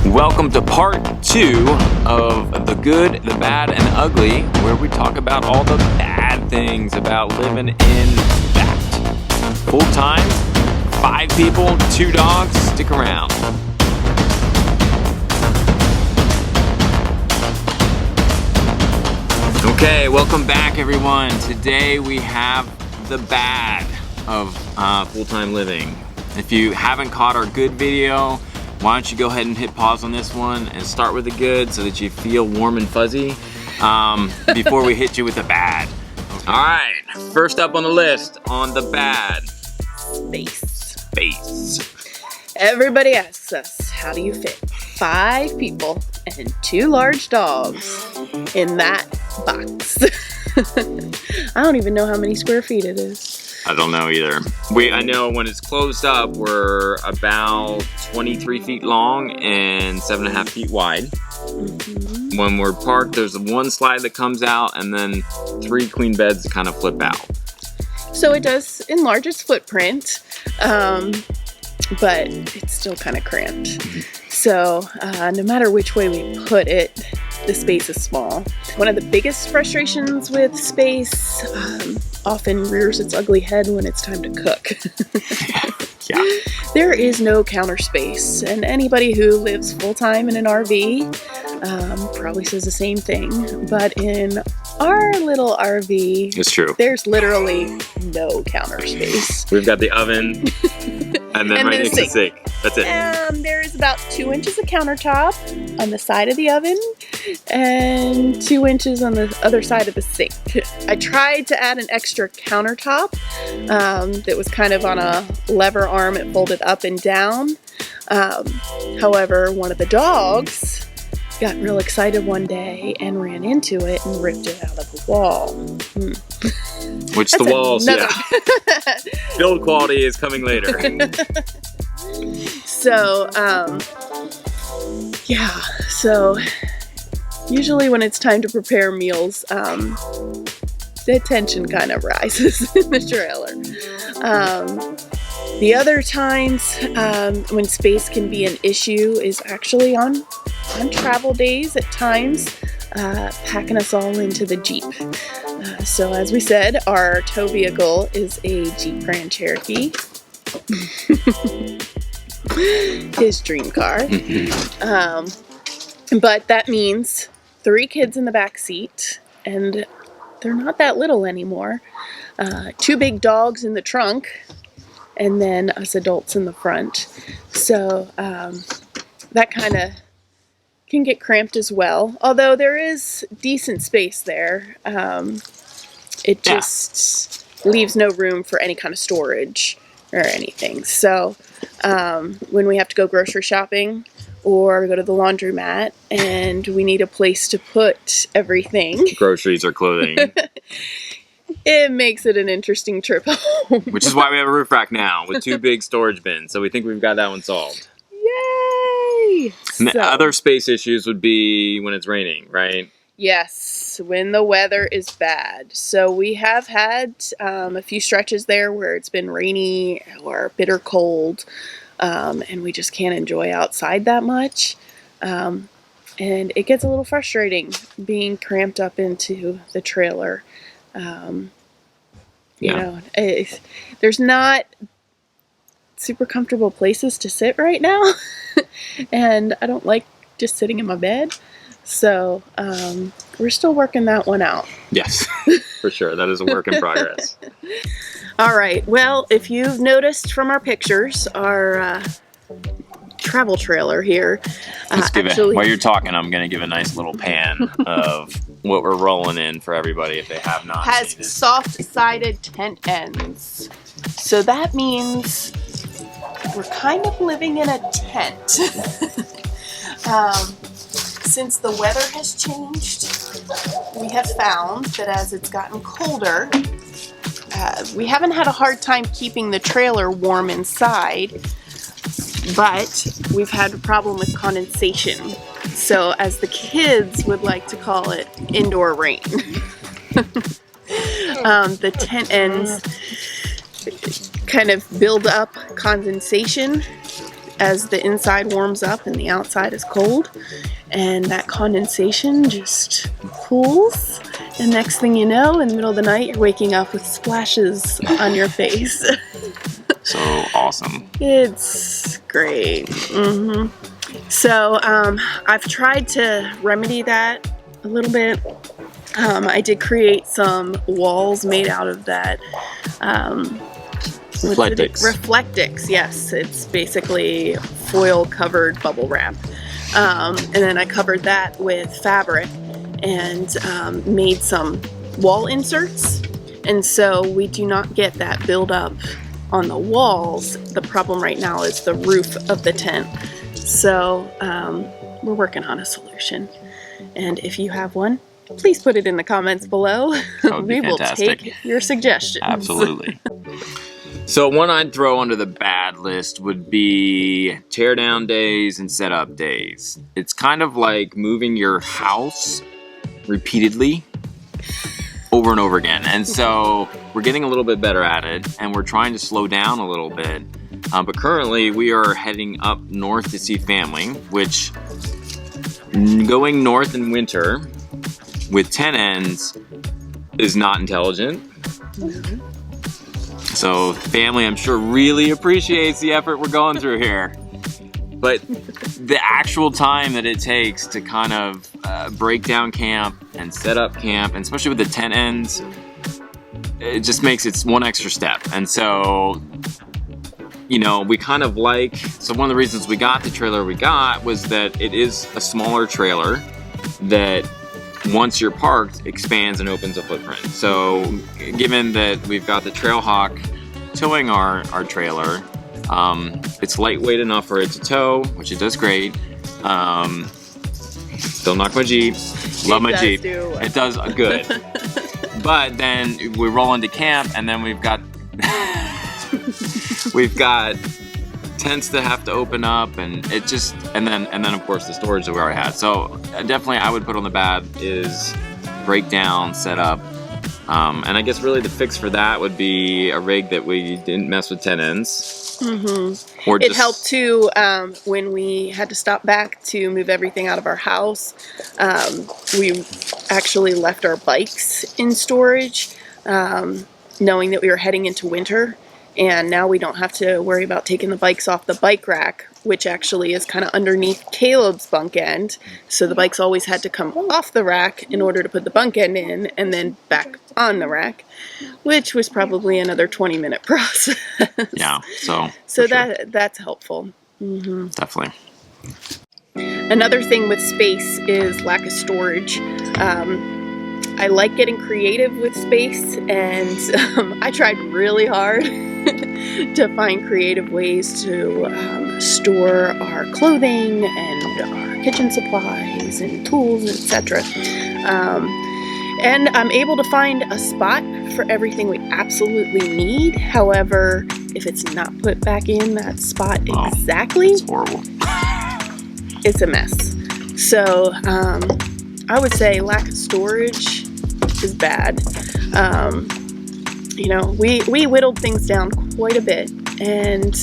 Welcome to part 2 of The Good, the Bad, and Ugly, where we talk about all the bad things about living in that. Full time, 5 people, 2 dogs. Stick around. Okay, welcome back everyone. Today we have the bad of full-time living. If you haven't caught our good video, why don't you go ahead and hit pause on this one and start with the good so that you feel warm and fuzzy before we hit you with the bad. Okay. All right, first up on the list on the bad. Space. Everybody asks us, how do you fit 5 people and 2 large dogs in that box? I don't even know how many square feet it is. I don't know either. I know when it's closed up, we're about 23 feet long and 7.5 feet wide. Mm-hmm. When we're parked, there's one slide that comes out and then 3 queen beds that kind of flip out. So it does enlarge its footprint, but it's still kind of cramped. So no matter which way we put it, the space is small. One of the biggest frustrations with space often rears its ugly head when it's time to cook. Yeah. There is no counter space, and anybody who lives full-time in an RV probably says the same thing, but in our little RV, it's true. There's literally no counter space. We've got the oven and then right next to the sink. That's it. There is about 2 inches of countertop on the side of the oven and 2 inches on the other side of the sink. I tried to add an extra countertop that was kind of on a lever arm. It folded up and down. However, one of the dogs got real excited one day and ran into it and ripped it out of the wall. Which the walls, yeah. Build quality is coming later. So, so usually when it's time to prepare meals, the tension kind of rises in the trailer. The other times when space can be an issue is actually on travel days at times, packing us all into the Jeep. So as we said, our tow vehicle is a Jeep Grand Cherokee. His dream car. But that means 3 kids in the back seat, and they're not that little anymore. 2 big dogs in the trunk, and then us adults in the front. So that kind of can get cramped as well. Although there is decent space there, it just leaves no room for any kind of storage or anything. So when we have to go grocery shopping or go to the laundromat and we need a place to put everything, groceries or clothing, it makes it an interesting trip home. Which is why we have a roof rack now with 2 big storage bins. So we think we've got that one solved. Yay! And other space issues would be when it's raining, right? Yes, when the weather is bad. So we have had a few stretches there where it's been rainy or bitter cold, and we just can't enjoy outside that much. And it gets a little frustrating being cramped up into the trailer. You know, there's not super comfortable places to sit right now, and I don't like just sitting in my bed. So we're still working that one out. Yes, for sure. That is a work in progress. All right. Well, if you've noticed from our pictures, our travel trailer here. While you're talking, I'm going to give a nice little pan of what we're rolling in for everybody if they have not has seen it. Soft-sided tent ends. So that means we're kind of living in a tent. Since the weather has changed, we have found that as it's gotten colder, we haven't had a hard time keeping the trailer warm inside, but we've had a problem with condensation. So as the kids would like to call it, indoor rain. The tent ends kind of build up condensation as the inside warms up and the outside is cold, and that condensation just cools, and next thing you know, in the middle of the night, you're waking up with splashes on your face. So awesome. It's great. So I've tried to remedy that a little bit. I did create some walls made out of that Reflectix, yes. It's basically foil covered bubble wrap. And then I covered that with fabric and made some wall inserts. And so we do not get that buildup on the walls. The problem right now is the roof of the tent. So we're working on a solution. And if you have one, please put it in the comments below. We will take your suggestions. Absolutely. So one I'd throw under the bad list would be teardown days and setup days. It's kind of like moving your house repeatedly over and over again. And so we're getting a little bit better at it, and we're trying to slow down a little bit. But currently we are heading up north to see family, which going north in winter with 10 ends is not intelligent. So family, I'm sure, really appreciates the effort we're going through here. But the actual time that it takes to kind of break down camp and set up camp, and especially with the 10 ends, it just makes it one extra step. And so, you know, we kind of like, so one of the reasons we got the trailer we got was that it is a smaller trailer that once you're parked, expands and opens a footprint. So given that we've got the Trailhawk towing our trailer, it's lightweight enough for it to tow, which it does great. Still knock my Jeep, love my Jeep. It does good. But then we roll into camp, and then we've got tents that have to open up, and it just, and then of course the storage that we already had. So definitely I would put on the bad is breakdown, setup, and I guess really the fix for that would be a rig that we didn't mess with 10 ends. Or it helped too when we had to stop back to move everything out of our house. We actually left our bikes in storage, knowing that we were heading into winter. And now we don't have to worry about taking the bikes off the bike rack, which actually is kind of underneath Caleb's bunk end. So the bikes always had to come off the rack in order to put the bunk end in, and then back on the rack, which was probably another 20-minute process. Yeah, so that's helpful. Definitely. Another thing with space is lack of storage. I like getting creative with space, and I tried really hard to find creative ways to store our clothing and our kitchen supplies and tools, etc. And I'm able to find a spot for everything we absolutely need. However, if it's not put back in that spot exactly, it's horrible. It's a mess. So I would say lack of storage is bad. You know, we whittled things down quite a bit, and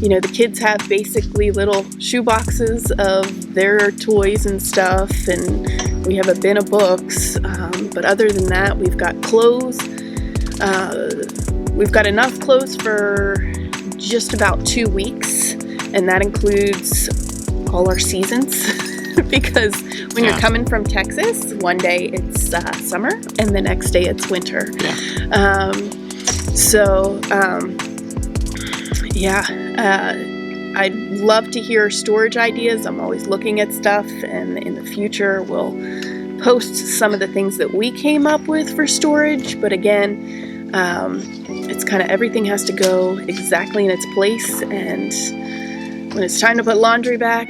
you know, the kids have basically little shoe boxes of their toys and stuff, and we have a bin of books, but other than that, we've got clothes. We've got enough clothes for just about 2 weeks, and that includes all our seasons. Because when you're coming from Texas, one day it's summer and the next day it's winter. I'd love to hear storage ideas. I'm always looking at stuff, and in the future we'll post some of the things that we came up with for storage. But again, it's kind of everything has to go exactly in its place, and when it's time to put laundry back,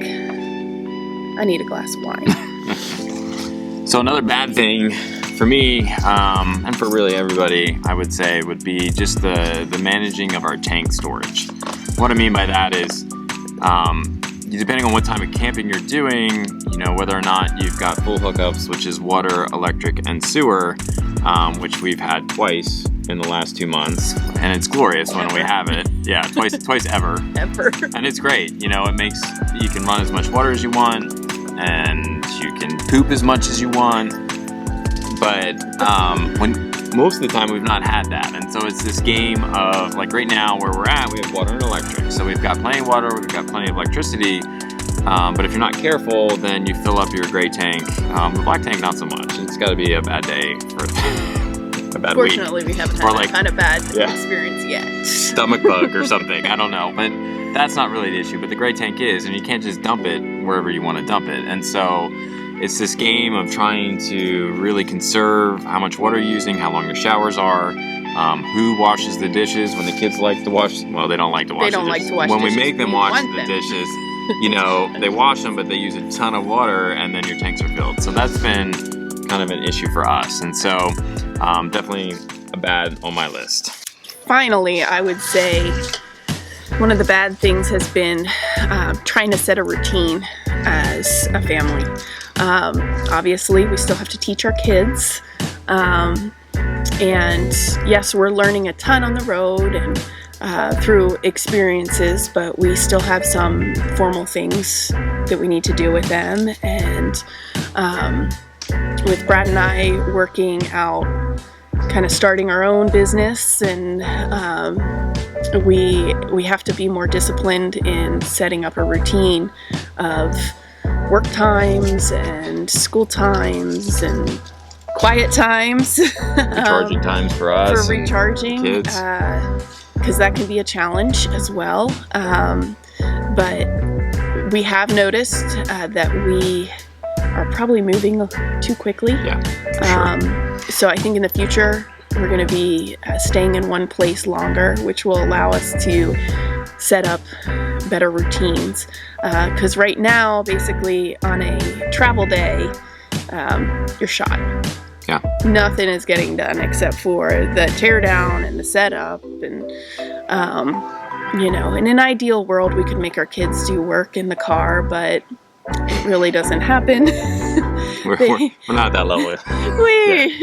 I need a glass of wine. So another bad thing for me, and for really everybody, I would say, would be just the managing of our tank storage. What I mean by that is, depending on what type of camping you're doing, you know, whether or not you've got full hookups, which is water, electric, and sewer, which we've had twice in the last 2 months, and it's glorious when we have it. Yeah, twice ever. Ever. And it's great. You know, you can run as much water as you want, and you can poop as much as you want. But when most of the time we've not had that, and so it's this game of, like, right now where we're at, we have water and electric. So we've got plenty of water, we've got plenty of electricity. But if you're not careful, then you fill up your gray tank. The black tank, not so much. It's got to be a bad day for a bad week. Fortunately, we haven't had that kind of bad Yeah. experience yet. Stomach bug or something. I don't know. But that's not really the issue. But the gray tank is, and you can't just dump it wherever you want to dump it. And so it's this game of trying to really conserve how much water you're using, how long your showers are, who washes the dishes when the kids like to wash. Well, they don't like to wash. They don't like to wash when dishes. we make them wash the dishes. You know, they wash them, but they use a ton of water, and then your tanks are filled. So that's been kind of an issue for us. And so definitely a bad on my list. Finally, I would say one of the bad things has been trying to set a routine as a family. Obviously, we still have to teach our kids. And yes, we're learning a ton on the road and through experiences, but we still have some formal things that we need to do with them. And with Brad and I working out, kind of starting our own business, and we have to be more disciplined in setting up a routine of work times and school times and quiet times. Recharging times for us. For recharging. Kids. Because that can be a challenge as well. But we have noticed that we are probably moving too quickly. Yeah, for sure. So I think in the future, we're going to be staying in one place longer, which will allow us to set up better routines. Because right now, basically, on a travel day, you're shot. Yeah. Nothing is getting done except for the teardown and the setup. And, you know, in an ideal world, we could make our kids do work in the car, but it really doesn't happen. We're not at that level.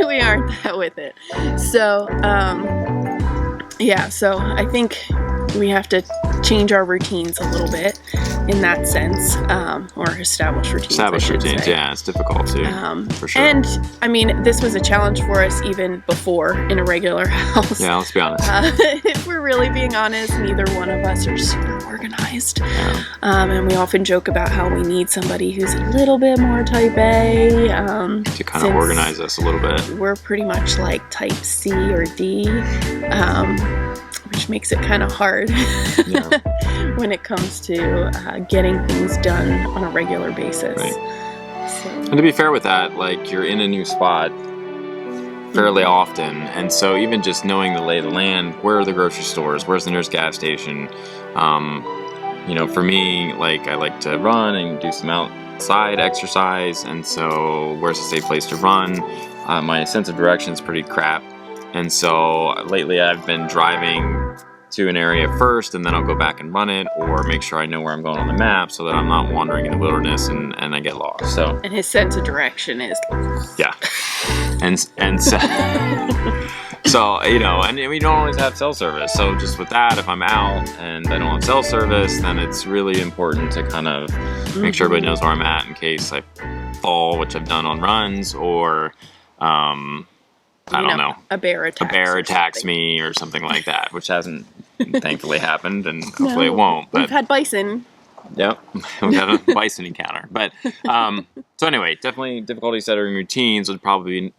We aren't that with it. So, yeah, so I think we have to change our routines a little bit in that sense, or establish routines. Yeah, it's difficult too, for sure. And I mean, this was a challenge for us even before in a regular house. Yeah, let's be honest. If we're really being honest, neither one of us are super organized. Yeah. And we often joke about how we need somebody who's a little bit more type A. To kind of organize us a little bit. We're pretty much like type C or D. Which makes it kind of hard when it comes to getting things done on a regular basis. Right. So. And to be fair with that, like, you're in a new spot fairly often, and so even just knowing the lay of the land, where are the grocery stores, where's the nearest gas station, you know, for me, like, I like to run and do some outside exercise, and so where's a safe place to run? My sense of direction is pretty crap. And so lately I've been driving to an area first, and then I'll go back and run it, or make sure I know where I'm going on the map so that I'm not wandering in the wilderness and I get lost. So. And his sense of direction is. Yeah. And so, so, you know, and we don't always have cell service. So just with that, if I'm out and I don't have cell service, then it's really important to kind of make sure everybody knows where I'm at in case I fall, which I've done on runs, or, I don't know. A bear attacks me or something like that, which hasn't thankfully happened, and hopefully it won't. But we've had bison. Yep, we've had a bison encounter. But so anyway, definitely difficulty setting routines would probably be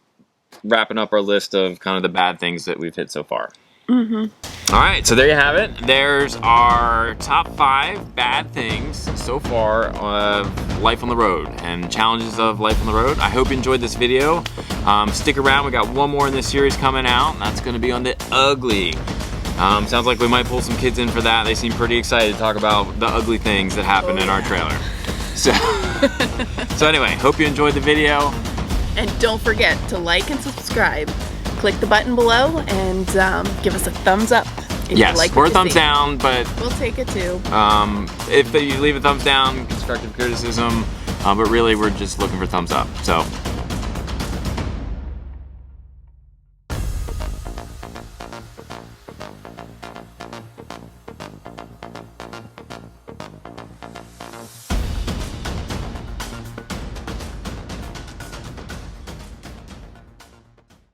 wrapping up our list of kind of the bad things that we've hit so far. All right, so there you have it. There's our top 5 bad things so far of life on the road and challenges of life on the road. I hope you enjoyed this video. Stick around, we got one more in this series coming out, and that's going to be on the ugly. Sounds like we might pull some kids in for that. They seem pretty excited to talk about the ugly things that happen in our trailer. So anyway, hope you enjoyed the video. And don't forget to like and subscribe. Click the button below and give us a thumbs up. Yes, or a thumbs down, but we'll take it too. If you leave a thumbs down, constructive criticism, but really we're just looking for thumbs up. So